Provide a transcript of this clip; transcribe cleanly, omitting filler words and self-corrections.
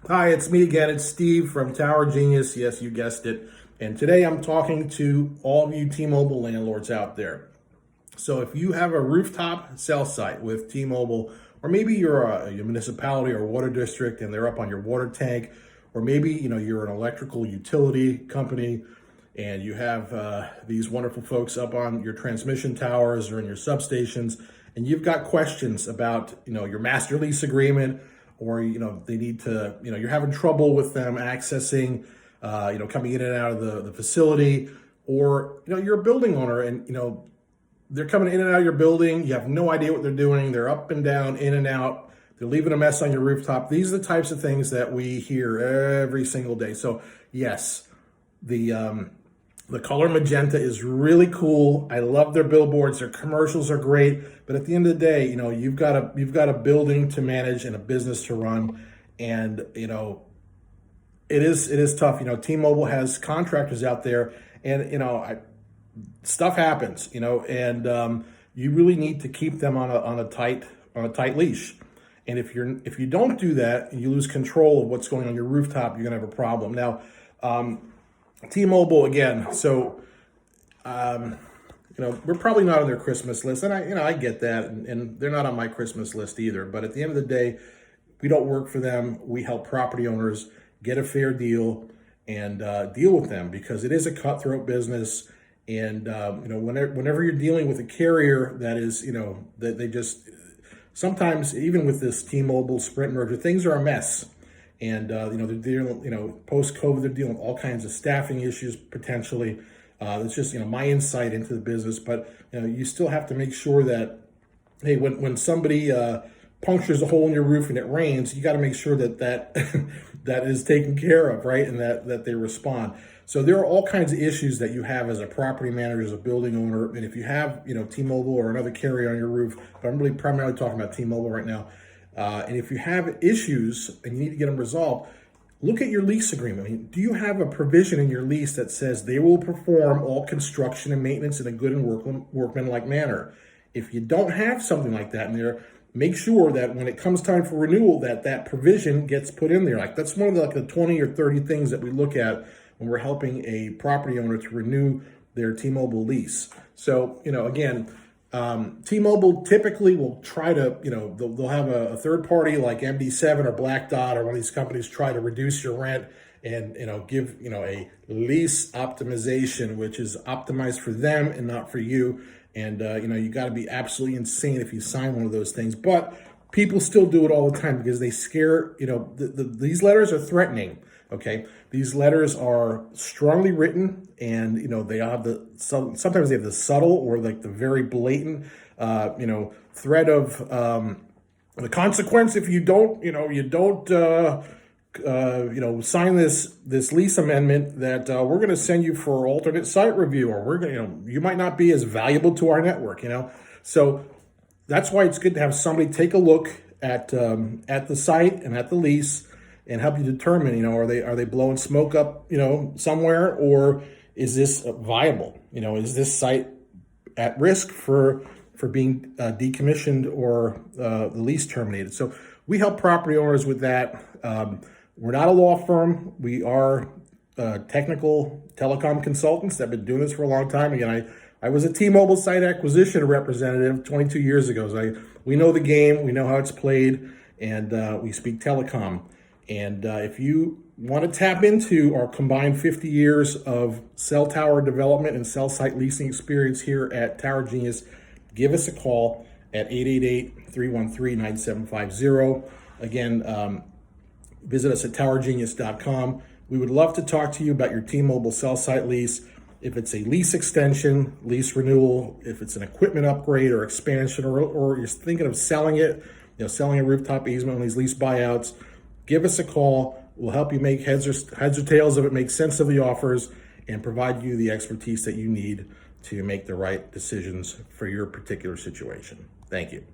Hi, it's me again. It's Steve from Tower Genius. Yes, you guessed it. And today I'm talking to all of you T-Mobile landlords out there. So if you have a rooftop cell site with T-Mobile, or maybe you're a municipality or water district and they're up on your water tank, or maybe you're an electrical utility company and you have these wonderful folks up on your transmission towers or in your substations, and you've got questions about your master lease agreement, or they need to you're having trouble with them accessing coming in and out of the facility, or you're a building owner and they're coming in and out of your building. You have no idea what they're doing. They're up and down, in and out. They're leaving a mess on your rooftop. These are the types of things that we hear every single day. So yes, the color magenta is really cool. I love their billboards. Their commercials are great. But at the end of the day, you've got a building to manage and a business to run, and it is tough. T-Mobile has contractors out there, and stuff happens, and you really need to keep them on a tight leash. And if you don't do that and you lose control of what's going on your rooftop, you're gonna have a problem. Now, T-Mobile again. So, we're probably not on their Christmas list, and I get that, and they're not on my Christmas list either. But at the end of the day, we don't work for them. We help property owners get a fair deal and deal with them, because it is a cutthroat business. And whenever you're dealing with a carrier that is, that they just sometimes, even with this T-Mobile Sprint merger, things are a mess. And they're dealing, post-COVID, they're dealing with all kinds of staffing issues potentially. It's just my insight into the business, but you still have to make sure that, hey, when somebody punctures a hole in your roof and it rains, you got to make sure that that is taken care of, right? And that they respond. So there are all kinds of issues that you have as a property manager, as a building owner. And if you have, T-Mobile or another carrier on your roof, but I'm really primarily talking about T-Mobile right now. And if you have issues and you need to get them resolved, look at your lease agreement. I mean, do you have a provision in your lease that says they will perform all construction and maintenance in a good and workmanlike manner? If you don't have something like that in there, make sure that when it comes time for renewal, that provision gets put in there. Like, that's one of the 20 or 30 things that we look at when we're helping a property owner to renew their T-Mobile lease. So, again, T-Mobile typically will try to, they'll have a third party like MD7 or Blackdot or one of these companies try to reduce your rent and, give, a lease optimization, which is optimized for them and not for you. And, you got to be absolutely insane if you sign one of those things. But people still do it all the time because they scare, these letters are threatening. Okay, these letters are strongly written, and they have sometimes they have the subtle or like the very blatant threat of the consequence if you don't sign this lease amendment, that we're going to send you for alternate site review, or we're going you might not be as valuable to our network. So that's why it's good to have somebody take a look at the site and at the lease, and help you determine, are they blowing smoke up, somewhere, or is this viable? Is this site at risk for being decommissioned or the lease terminated? So we help property owners with that. We're not a law firm. We are technical telecom consultants that have been doing this for a long time. Again, I was a T-Mobile site acquisition representative 22 years ago. So we know the game. We know how it's played, and we speak telecom. And if you want to tap into our combined 50 years of cell tower development and cell site leasing experience here at Tower Genius, give us a call at 888-313-9750. Again, visit us at towergenius.com. We would love to talk to you about your T-Mobile cell site lease. If it's a lease extension, lease renewal, if it's an equipment upgrade or expansion, or you're thinking of selling it, selling a rooftop easement on these lease buyouts, give us a call. We'll help you make heads or tails of it, make sense of the offers, and provide you the expertise that you need to make the right decisions for your particular situation. Thank you.